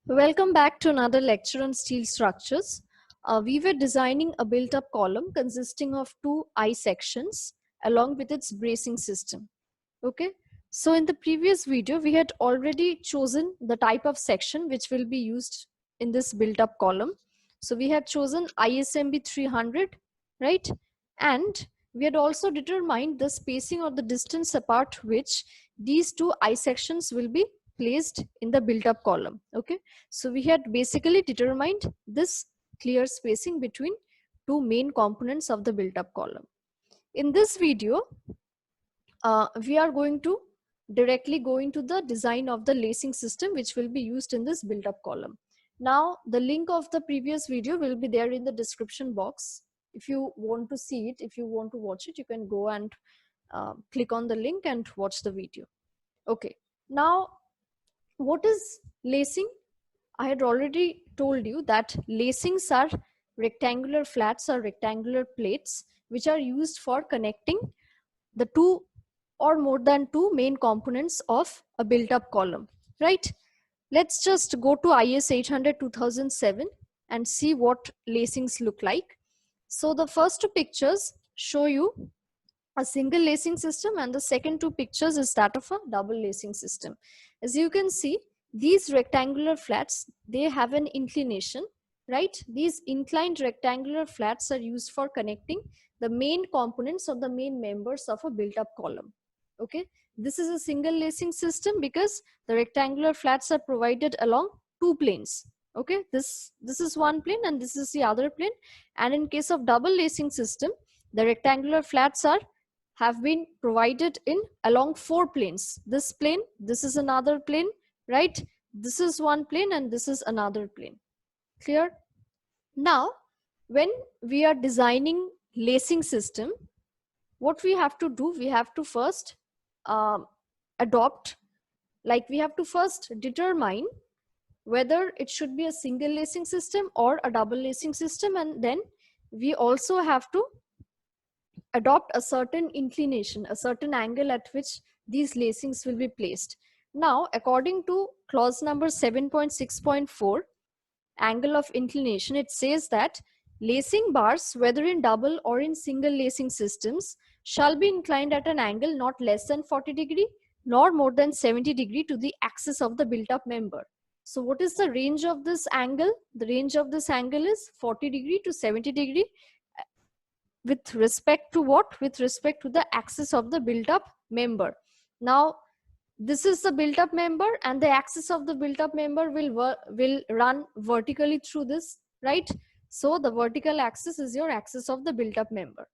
Welcome back to another lecture on steel structures. We were designing a built-up column consisting of two I sections along with its bracing system. Okay, so in the previous video, we had already chosen the type of section which will be used in this built-up column. So we had chosen ISMB 300, right? And we had also determined the spacing or the distance apart which these two I sections will be placed in the built-up column. Okay, so we had basically determined this clear spacing between two main components of the built-up column. In this video, we are going to directly go into the design of the lacing system which will be used in this built-up column. Now, the link of the previous video will be there in the description box. If you want to see it, if you want to watch it, you can go and click on the link and watch the video. Okay, now what is lacing? I had already told you that lacings are rectangular flats or rectangular plates which are used for connecting the two or more than two main components of a built-up column, right? Let's just go to IS 800 2007 and see what lacings look like. So the first two pictures show you a single lacing system, and the second two pictures is that of a double lacing system. As you can see, these rectangular flats, they have an inclination, right? These inclined rectangular flats are used for connecting the main components of the main members of a built-up column. Okay, this is a single lacing system because the rectangular flats are provided along two planes. Okay, this is one plane and this is the other plane. And in case of double lacing system, the rectangular flats have been provided in along four planes. This plane, this is another plane, right? This is one plane and this is another plane. Clear? Now, when we are designing lacing system, what we have to do, we have to first we have to first determine whether it should be a single lacing system or a double lacing system, and then we also have to adopt a certain inclination, a certain angle at which these lacings will be placed. Now, according to clause number 7.6.4, angle of inclination, it says that lacing bars, whether in double or in single lacing systems, shall be inclined at an angle not less than 40 degree nor more than 70 degree to the axis of the built-up member. So what is the range of this angle? The range of this angle is 40 degree to 70 degree. With respect to what? With respect to the axis of the built-up member. Now, this is the built-up member and the axis of the built-up member will run vertically through this, right? So the vertical axis is your axis of the built-up member.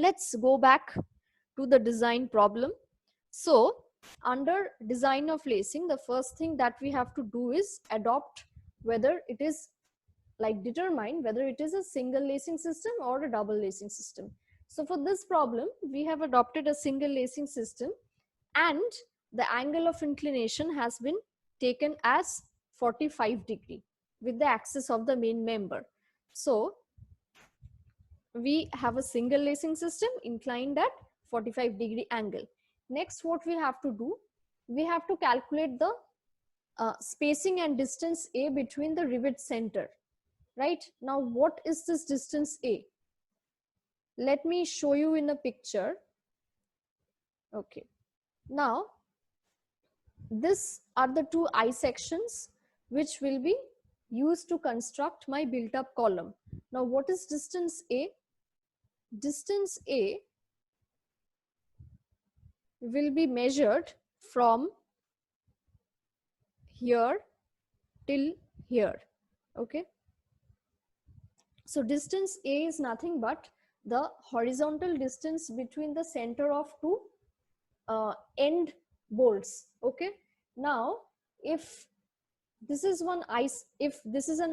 Let's go back to the design problem. So under design of lacing, the first thing that we have to do is adopt whether it is determine whether it is a single lacing system or a double lacing system. So for this problem, we have adopted a single lacing system and the angle of inclination has been taken as 45 degree with the axis of the main member. So we have a single lacing system inclined at 45 degree angle. Next, what we have to do, we have to calculate the spacing and distance A between the rivet center. Right now, what is this distance A? Let me show you in a picture. Okay, now these are the two I sections which will be used to construct my built-up column. Now, what is distance A? Distance A will be measured from here till here. Okay. So distance A is nothing but the horizontal distance between the center of two end bolts. Okay. Now, if this is an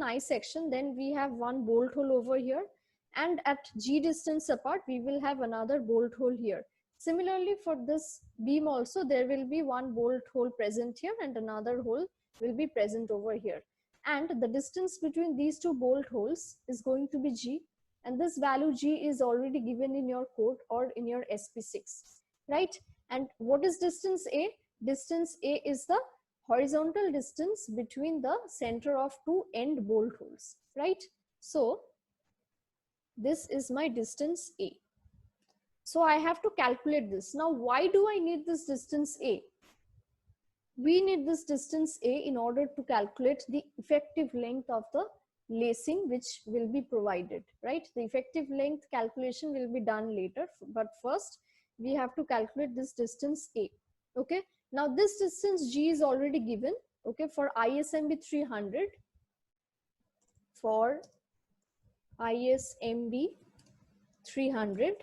I section, then we have one bolt hole over here, and at G distance apart, we will have another bolt hole here. Similarly, for this beam also, there will be one bolt hole present here and another hole will be present over here. And the distance between these two bolt holes is going to be G, and this value G is already given in your code or in your SP6, right? And what is distance A? Distance A is the horizontal distance between the center of two end bolt holes, right? So this is my distance A. So I have to calculate this. Now, why do I need this distance A? We need this distance A in order to calculate the effective length of the lacing which will be provided, right? The effective length calculation will be done later, but first we have to calculate this distance A. Okay, now this distance G is already given, okay, for ISMB 300, for ISMB 300,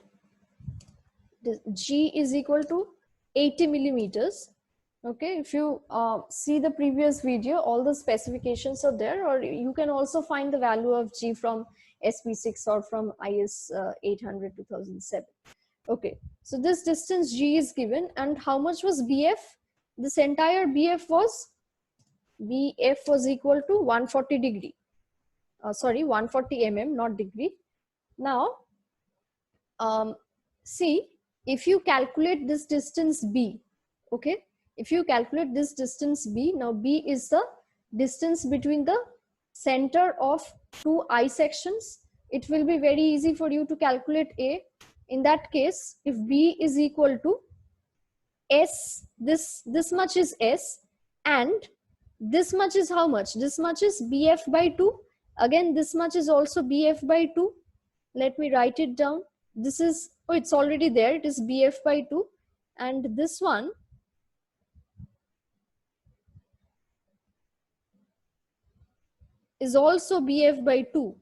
G is equal to 80 millimeters. Okay, if you see the previous video, all the specifications are there, or you can also find the value of G from SP6 or from IS 800 2007. Okay, so this distance G is given, and how much was BF? This entire BF was equal to 140 degree. Sorry, 140 mm, not degree. Now, see, if you calculate this distance B, okay, if you calculate this distance B, now B is the distance between the center of two eye sections. It will be very easy for you to calculate A. In that case, if B is equal to S, this much is S, and this much is how much? This much is BF by 2. Again, this much is also BF by 2. Let me write it down. This is, oh, it's already there. It is BF by 2. And this one is also BF by 2.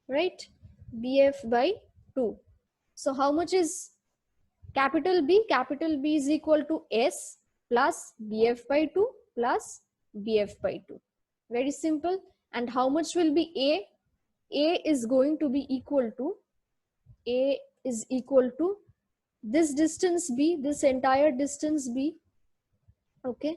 Right? BF by 2. So how much is capital B? Capital B is equal to S plus BF by 2 plus BF by 2. Very simple. And how much will be A? A is going to be equal to, A is equal to this distance B, this entire distance B, okay,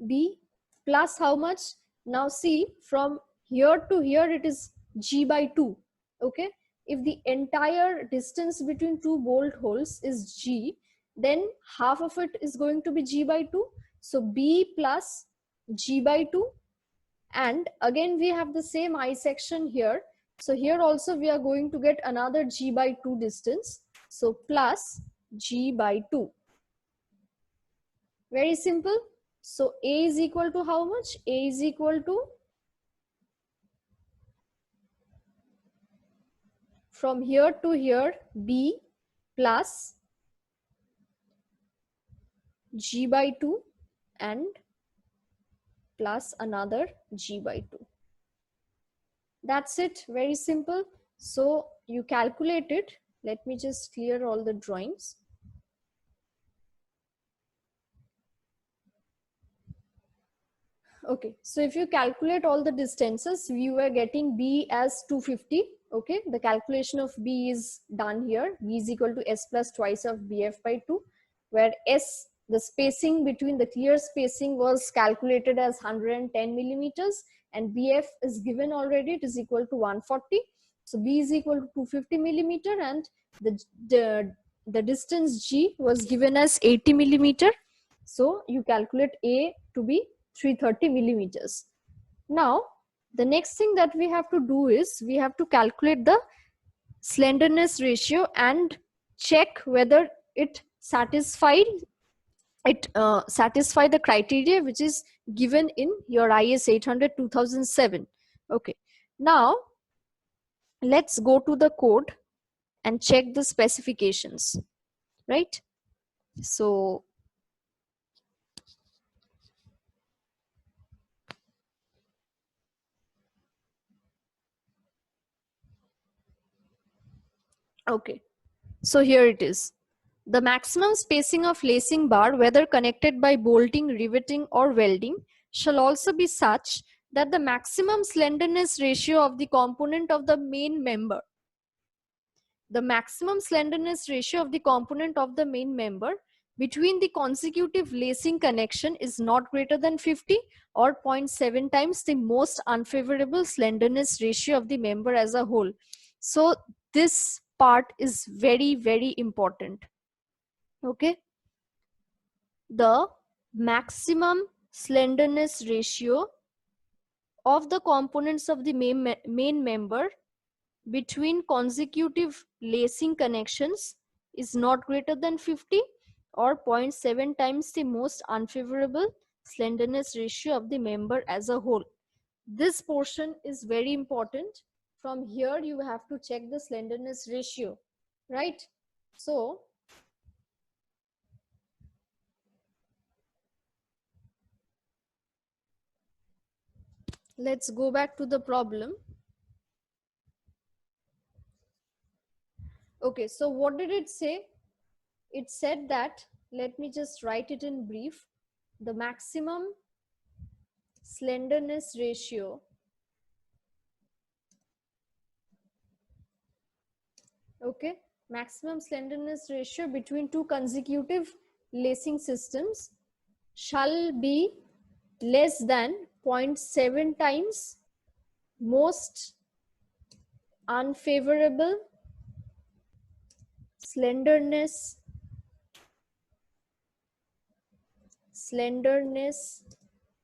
B plus how much? Now see, from here to here it is G by 2, okay. If the entire distance between two bolt holes is G, then half of it is going to be G by 2. So B plus G by 2, and again we have the same eye section here. So here also we are going to get another G by 2 distance. So plus G by 2. Very simple. So A is equal to how much? A is equal to, from here to here, B plus G by 2 and plus another G by 2. That's it. Very simple. So you calculate it. Let me just clear all the drawings. Okay, so if you calculate all the distances, we were getting B as 250. Okay, the calculation of B is done here. B is equal to S plus twice of BF by 2, where S, the spacing between the clear spacing, was calculated as 110 millimeters, and BF is given already. It is equal to 140. So B is equal to 250 millimeter, and the distance G was given as 80 millimeter. So you calculate A to be 330 millimeters. Now, the next thing that we have to do is we have to calculate the slenderness ratio and check whether it satisfy the criteria which is given in your IS 800 2007. Okay, now let's go to the code and check the specifications, right? So okay, so here it is. The maximum spacing of lacing bar, whether connected by bolting, riveting, or welding, shall also be such that the maximum slenderness ratio of the component of the main member, the maximum slenderness ratio of the component of the main member between the consecutive lacing connection is not greater than 50 or 0.7 times the most unfavorable slenderness ratio of the member as a whole. So this part is very, very important. Okay, the maximum slenderness ratio of the components of the main member between consecutive lacing connections is not greater than 50 or 0.7 times the most unfavorable slenderness ratio of the member as a whole. This portion is very important. From here you have to check the slenderness ratio, right? So let's go back to the problem. Okay, so what did it say? It said that, let me just write it in brief, the maximum slenderness ratio, okay, maximum slenderness ratio between two consecutive lacing systems shall be less than 0.7 times most unfavorable slenderness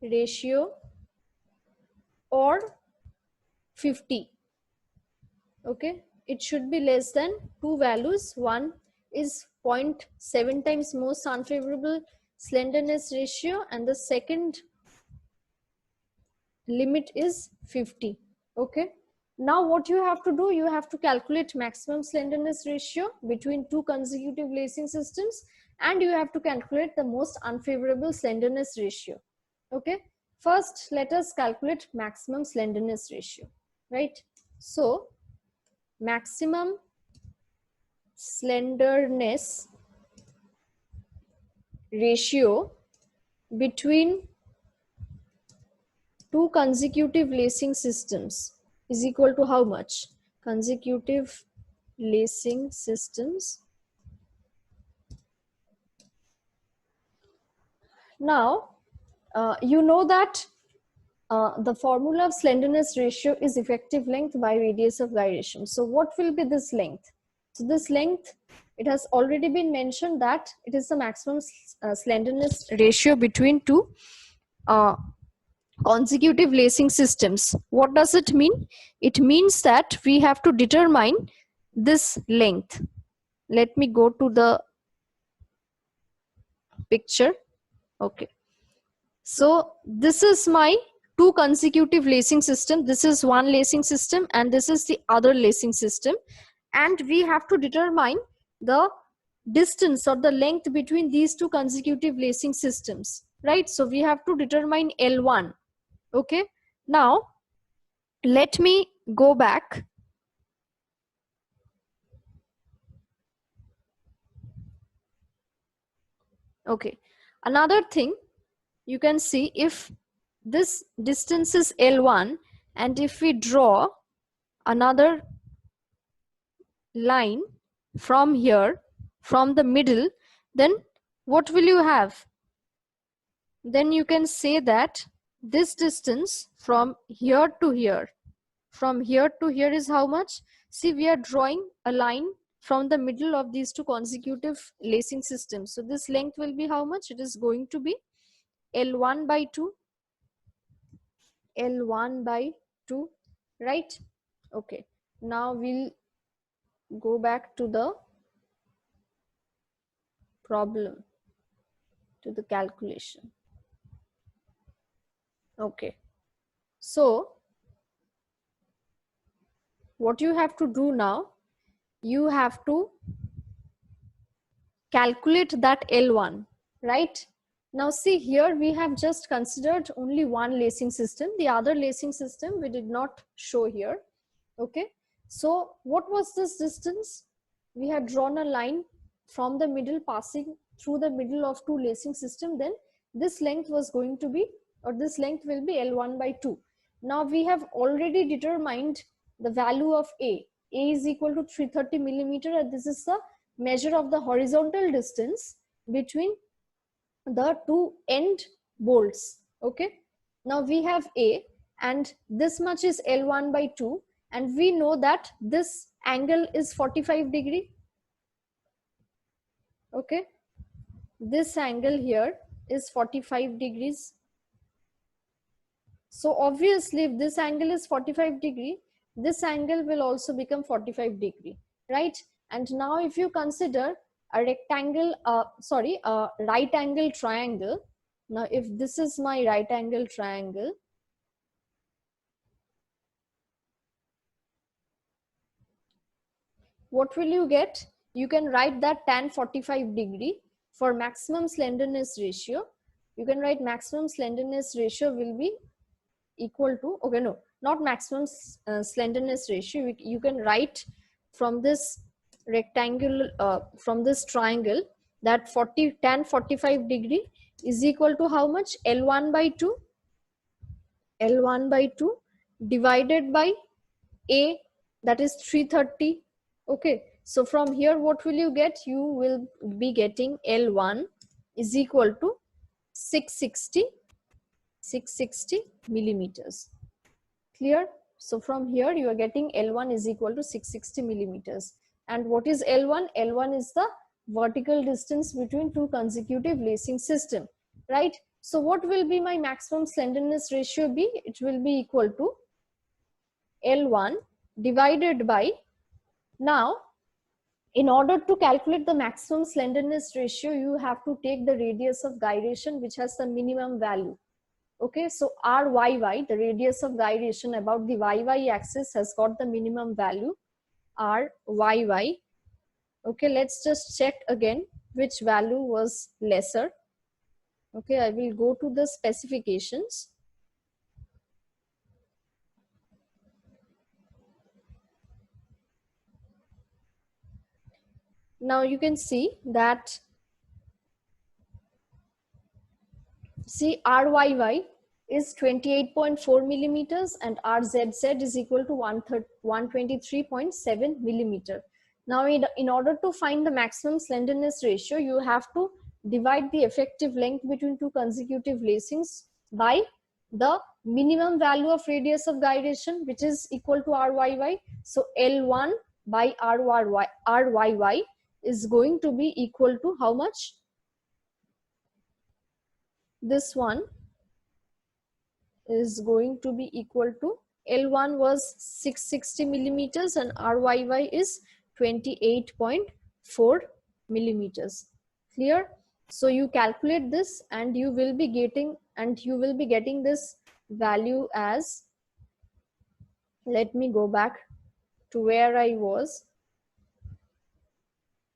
ratio or 50. Okay, it should be less than two values. One is 0.7 times most unfavorable slenderness ratio and the second limit is 50. Okay, now what you have to do, you have to calculate maximum slenderness ratio between two consecutive lacing systems and you have to calculate the most unfavorable slenderness ratio. Okay, first let us calculate maximum slenderness ratio, right? So maximum slenderness ratio between two consecutive lacing systems is equal to how much? Consecutive lacing systems. Now, you know that the formula of slenderness ratio is effective length by radius of gyration. So what will be this length? So this length, it has already been mentioned that it is the maximum slenderness ratio between two consecutive lacing systems. What does it mean? It means that we have to determine this length. Let me go to the picture. Okay, so this is my two consecutive lacing system. This is one lacing system and this is the other lacing system, and we have to determine the distance or the length between these two consecutive lacing systems, right? So we have to determine L1. Okay, now let me go back. Okay, another thing you can see, if this distance is L1 and if we draw another line from here, from the middle, then what will you have? Then you can say that this distance from here to here, is how much? See, we are drawing a line from the middle of these two consecutive lacing systems. So this length will be how much? It is going to be L1 by 2. L1 by 2, right? Okay, now we'll go back to the problem, to the calculation. Okay, so what you have to do now, you have to calculate that L1, right? Now see, here we have just considered only one lacing system. The other lacing system we did not show here. Okay, so what was this distance? We had drawn a line from the middle passing through the middle of two lacing system. Then this length was going to be, or this length will be L1 by 2. Now we have already determined the value of A. A is equal to 330 millimeter, and this is the measure of the horizontal distance between the two end bolts. Okay, now we have A and this much is L1 by 2, and we know that this angle is 45 degree. Okay, this angle here is 45 degrees. So obviously if this angle is 45 degree, this angle will also become 45 degree, right? And now if you consider a rectangle, a right angle triangle. Now if this is my right angle triangle, what will you get? You can write that tan 45 degree for maximum slenderness ratio. You can write maximum slenderness ratio will be equal to, okay, no, not maximum slenderness ratio. You can write from this rectangle, from this triangle, that tan 45 degree is equal to how much? L1 by 2, L1 by 2 divided by A, that is 330. Okay, so from here what will you get? You will be getting L1 is equal to 660 millimeters. Clear? So from here you are getting L1 is equal to 660 millimeters. And what is L1? L1 is the vertical distance between two consecutive lacing system, right? So what will be my maximum slenderness ratio be? It will be equal to L1 divided by, now in order to calculate the maximum slenderness ratio, you have to take the radius of gyration, which has the minimum value. Okay, so RYY, the radius of gyration about the YY axis, has got the minimum value, RYY. Okay, let's just check again which value was lesser. Okay, I will go to the specifications. Now you can see that, see, RYY is 28.4 millimeters and RZZ is equal to 123.7 millimeter. Now in order to find the maximum slenderness ratio, you have to divide the effective length between two consecutive lacings by the minimum value of radius of gyration, which is equal to RYY. So L1 by RYY is going to be equal to how much? This one is going to be equal to, L1 was 660 millimeters and RYY is 28.4 millimeters. Clear? So you calculate this and you will be getting, this value as, let me go back to where I was.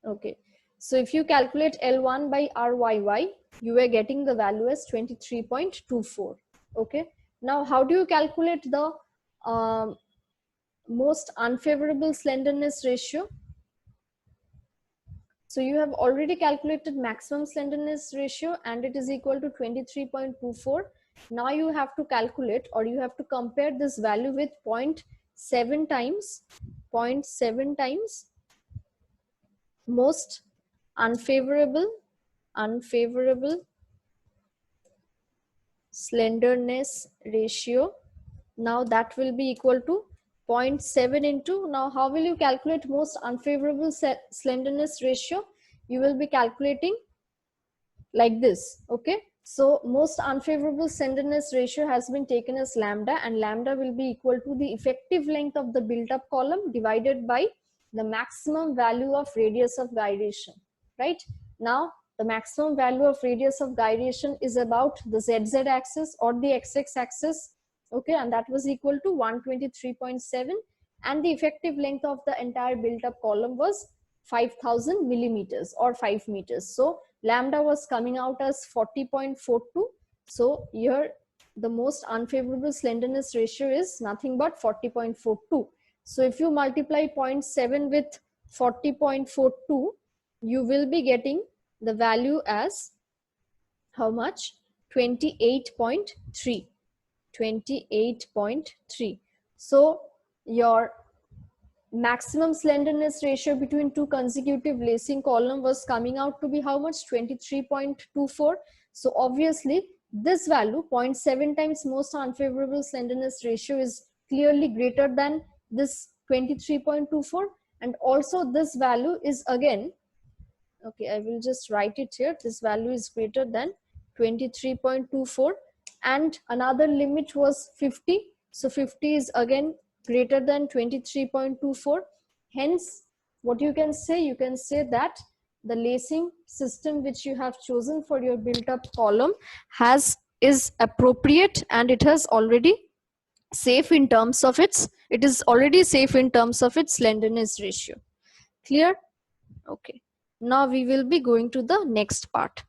Okay, so if you calculate L1 by RYY, you are getting the value as 23.24. Okay, now how do you calculate the most unfavorable slenderness ratio? So you have already calculated maximum slenderness ratio and it is equal to 23.24. Now you have to calculate, or you have to compare this value with 0.7 times most unfavorable slenderness ratio. Now that will be equal to 0.7 into, now how will you calculate most unfavorable slenderness ratio? You will be calculating like this. Okay, so most unfavorable slenderness ratio has been taken as lambda, and lambda will be equal to the effective length of the built up column divided by the maximum value of radius of gyration, right? Now the maximum value of radius of gyration is about the ZZ axis or the XX axis. Okay, and that was equal to 123.7, and the effective length of the entire built up column was 5000 millimeters or 5 meters. So lambda was coming out as 40.42. So here the most unfavorable slenderness ratio is nothing but 40.42. So if you multiply 0.7 with 40.42, you will be getting the value as how much? 28.3. 28.3. So your maximum slenderness ratio between two consecutive lacing column was coming out to be how much? 23.24. So obviously this value, 0.7 times most unfavorable slenderness ratio, is clearly greater than this 23.24, and also this value is again, okay, I will just write it here, this value is greater than 23.24, and another limit was 50. So 50 is again greater than 23.24. Hence, what you can say that the lacing system which you have chosen for your built up column is appropriate, and it is already safe in terms of its slenderness ratio. Clear? Okay. Now we will be going to the next part.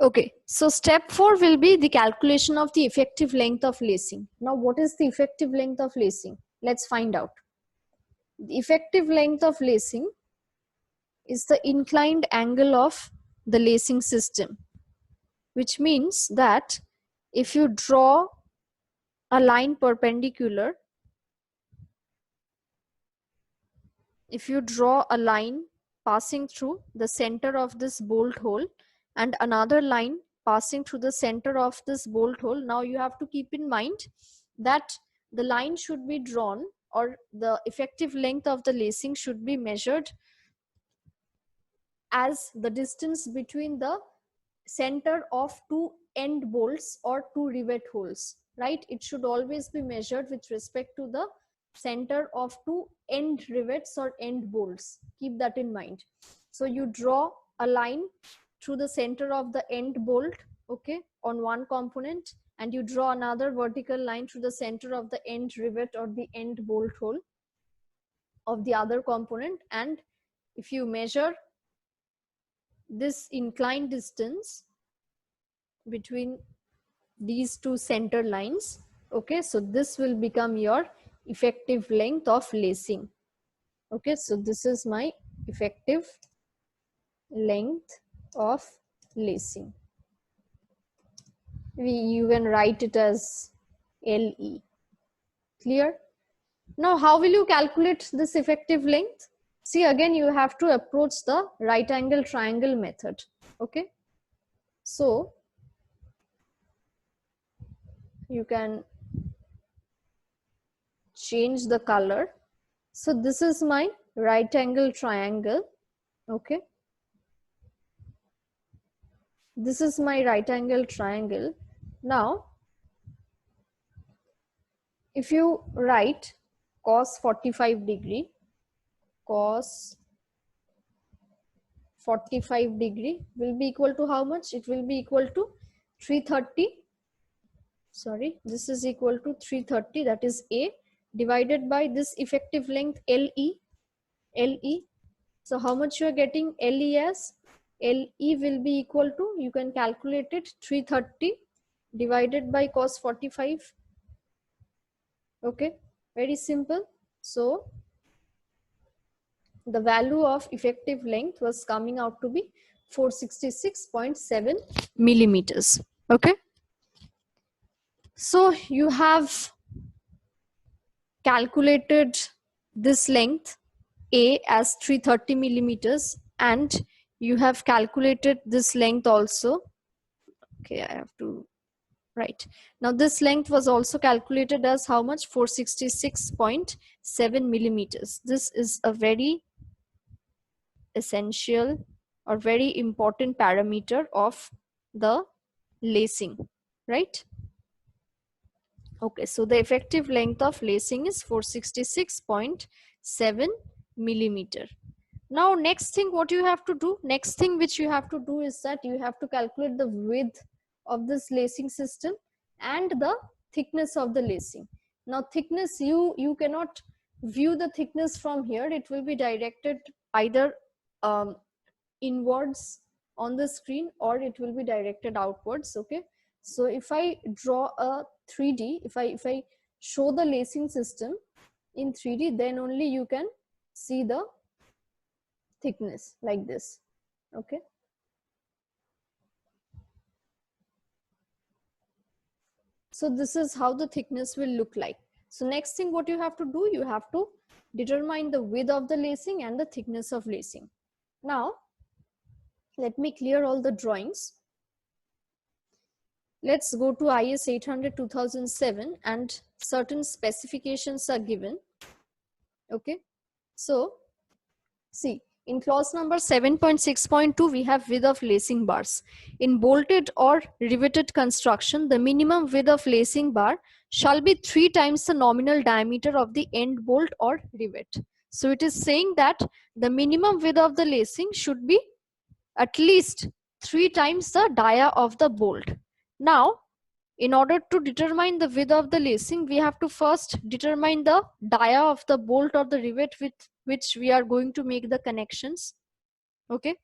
Okay, so step 4 will be the calculation of the effective length of lacing. Now, what is the effective length of lacing? Let's find out. The effective length of lacing is the inclined angle of the lacing system, which means that if you draw a line perpendicular, passing through the center of this bolt hole and another line passing through the center of this bolt hole, now you have to keep in mind that the line should be drawn, or the effective length of the lacing should be measured as the distance between the center of two end bolts or two rivet holes, right? It should always be measured with respect to the center of two end rivets or end bolts. Keep that in mind. So you draw a line through the center of the end bolt, okay, on one component, and you draw another vertical line through the center of the end rivet or the end bolt hole of the other component. And if you measure this inclined distance between these two center lines, okay, so this will become your effective length of lacing. Okay, so this is my effective length of lacing. You can write it as LE. Clear? Now, how will you calculate this effective length? See, again, you have to approach the right angle triangle method. Okay, so you can change the color. So this is my right angle triangle. Okay, this is my right angle triangle. Now, if you write cos 45 degree, cos 45 degree will be equal to how much? It will be equal to 330. Sorry, this is equal to 330, that is A, divided by this effective length LE. So how much you are getting LE as? LE will be equal to, you can calculate it, 330 divided by cos 45. Okay, very simple. So the value of effective length was coming out to be 466.7 millimeters. Okay, so you have calculated this length A as 330 millimeters, and you have calculated this length also. Okay, I have to write. Now this length was also calculated as how much? 466.7 millimeters. This is a very essential or very important parameter of the lacing, right? Okay, so the effective length of lacing is 466.7 millimeter. Now, next thing what you have to do, next thing which you have to do is that you have to calculate the width of this lacing system and the thickness of the lacing. Now, thickness, you cannot view the thickness from here. It will be directed either inwards on the screen, or it will be directed outwards. Okay, so if I draw a 3D, if I show the lacing system in 3D, then only you can see the thickness like this. Okay, so this is how the thickness will look like. So next thing what you have to do, you have to determine the width of the lacing and the thickness of lacing. Now let me clear all the drawings. Let's go to IS 800 2007, and certain specifications are given. Okay, so see, In clause number 7.6.2, we have width of lacing bars. In bolted or riveted construction, the minimum width of lacing bar shall be 3 times the nominal diameter of the end bolt or rivet. So it is saying that the minimum width of the lacing should be at least 3 times the dia of the bolt. Now, in order to determine the width of the lacing, we have to first determine the dia of the bolt or the rivet with which we are going to make the connections. Okay.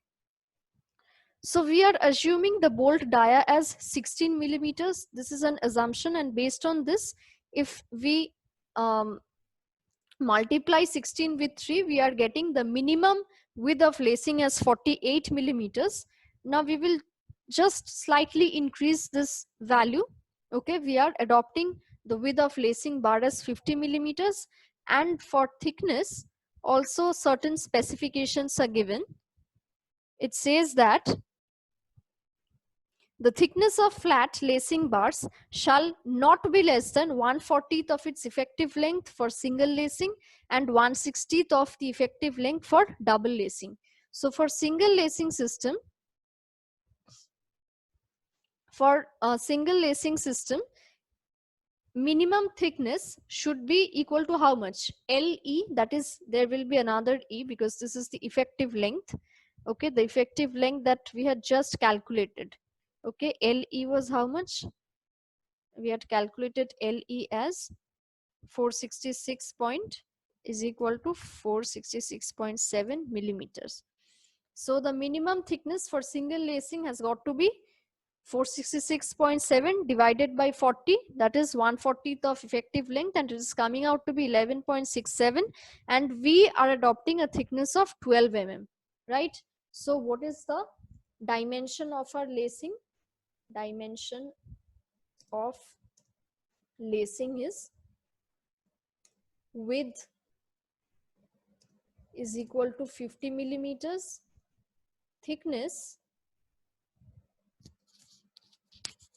So we are assuming the bolt dia as 16 millimeters. This is an assumption, and based on this, if we multiply 16 with 3, we are getting the minimum width of lacing as 48 millimeters. Now we will just slightly increase this value. Okay, we are adopting the width of lacing bar as 50 millimeters, and for thickness also certain specifications are given. It says that the thickness of flat lacing bars shall not be less than 1/40th of its effective length for single lacing and 1/60th of the effective length for double lacing. So for single lacing system, minimum thickness should be equal to how much? LE, that is, there will be another E because this is the effective length. Okay, the effective length that we had just calculated. Okay, LE was how much? We had calculated LE as 466 point is equal to 466.7 millimeters. So the minimum thickness for single lacing has got to be 466.7 divided by 40, that is 1/40th of effective length, and it is coming out to be 11.67, and we are adopting a thickness of 12 mm, right? So what is the dimension of our lacing? Dimension of lacing is width is equal to 50 millimeters, thickness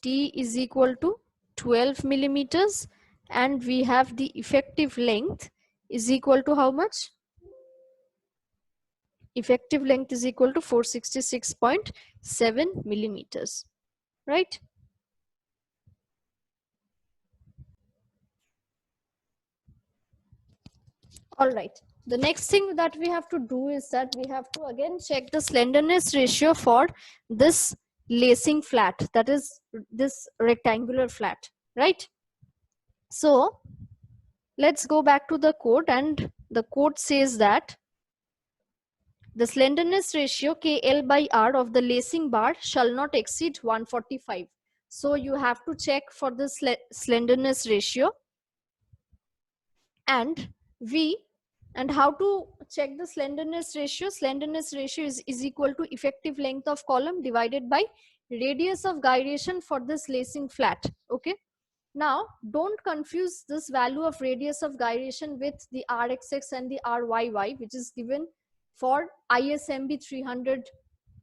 T is equal to 12 millimeters, and we have the effective length is equal to how much? Effective length is equal to 466.7 millimeters, right? All right. The next thing that we have to do is that we have to again check the slenderness ratio for this lacing flat, that is this rectangular flat, right? So let's go back to the code, and the code says that the slenderness ratio KL by R of the lacing bar shall not exceed 145. So you have to check for the slenderness ratio, and how to check the slenderness ratio? Slenderness ratio is equal to effective length of column divided by radius of gyration for this lacing flat. Okay. Now, don't confuse this value of radius of gyration with the RXX and the RYY, which is given for ISMB 300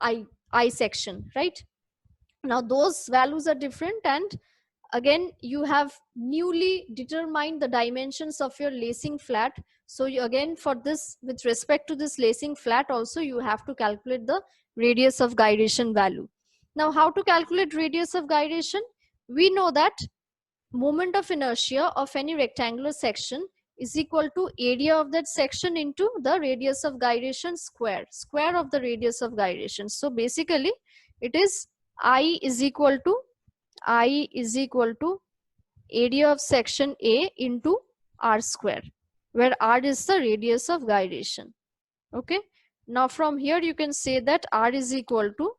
I section, right? Now, those values are different, and again, you have newly determined the dimensions of your lacing flat. So you, again, for this, with respect to this lacing flat also, you have to calculate the radius of gyration value. Now, how to calculate radius of gyration? We know that moment of inertia of any rectangular section is equal to area of that section into the radius of gyration square of the radius of gyration. So basically it is I is equal to area of section A into R square, where R is the radius of gyration. Okay. Now from here you can say that R is equal to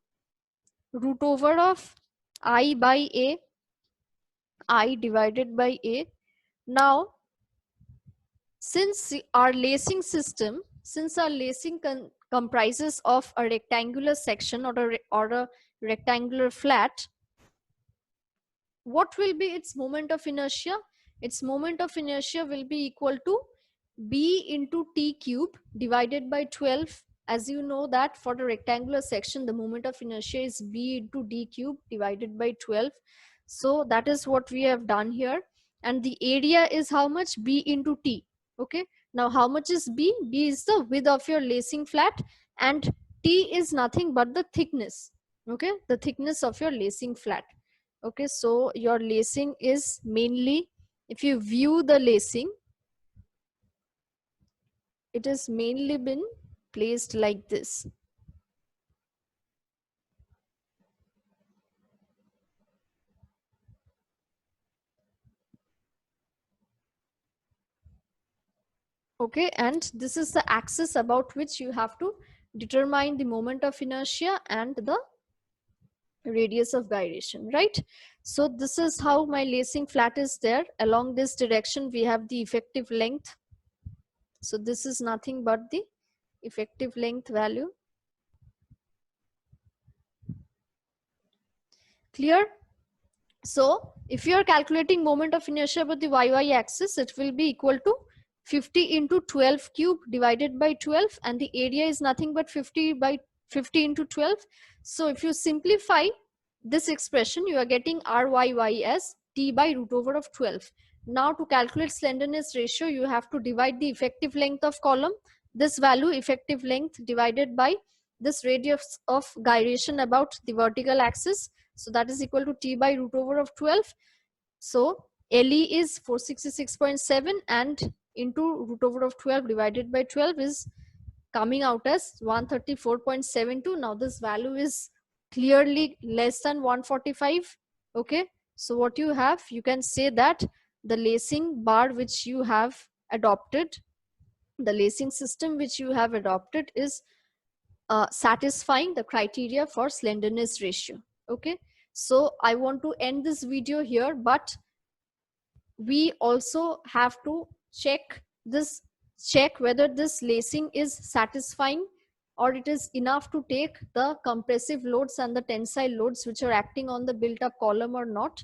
root over of I by A, I divided by A. Now, since our lacing system, comprises of a rectangular section or a rectangular flat, what will be its moment of inertia? Its moment of inertia will be equal to B into T cube divided by 12. As you know that for the rectangular section, the moment of inertia is B into D cube divided by 12. So that is what we have done here. And the area is how much? B into T. Okay. Now how much is B? B is the width of your lacing flat, and T is nothing but the thickness. Okay, the thickness of your lacing flat. Okay, so your lacing is mainly, if you view the lacing, it has mainly been placed like this. Okay, and this is the axis about which you have to determine the moment of inertia and the radius of gyration, right? So this is how my lacing flat is there. Along this direction we have the effective length. So this is nothing but the effective length value. Clear? So if you are calculating moment of inertia about the y axis, it will be equal to 50 into 12 cube divided by 12, and the area is nothing but 50 by 50 into 12. So if you simplify this expression, you are getting Ryy as T by root over of 12. Now to calculate slenderness ratio, you have to divide the effective length of column, this value effective length, divided by this radius of gyration about the vertical axis. So that is equal to T by root over of 12. So LE is 466.7 and into root over of 12 divided by 12 is coming out as 134.72. Now this value is clearly less than 145. Okay, so what you have, you can say that the lacing bar which you have adopted, the lacing system which you have adopted is satisfying the criteria for slenderness ratio. Okay, so I want to end this video here, but we also have to check whether this lacing is satisfying, or it is enough to take the compressive loads and the tensile loads which are acting on the built up column or not.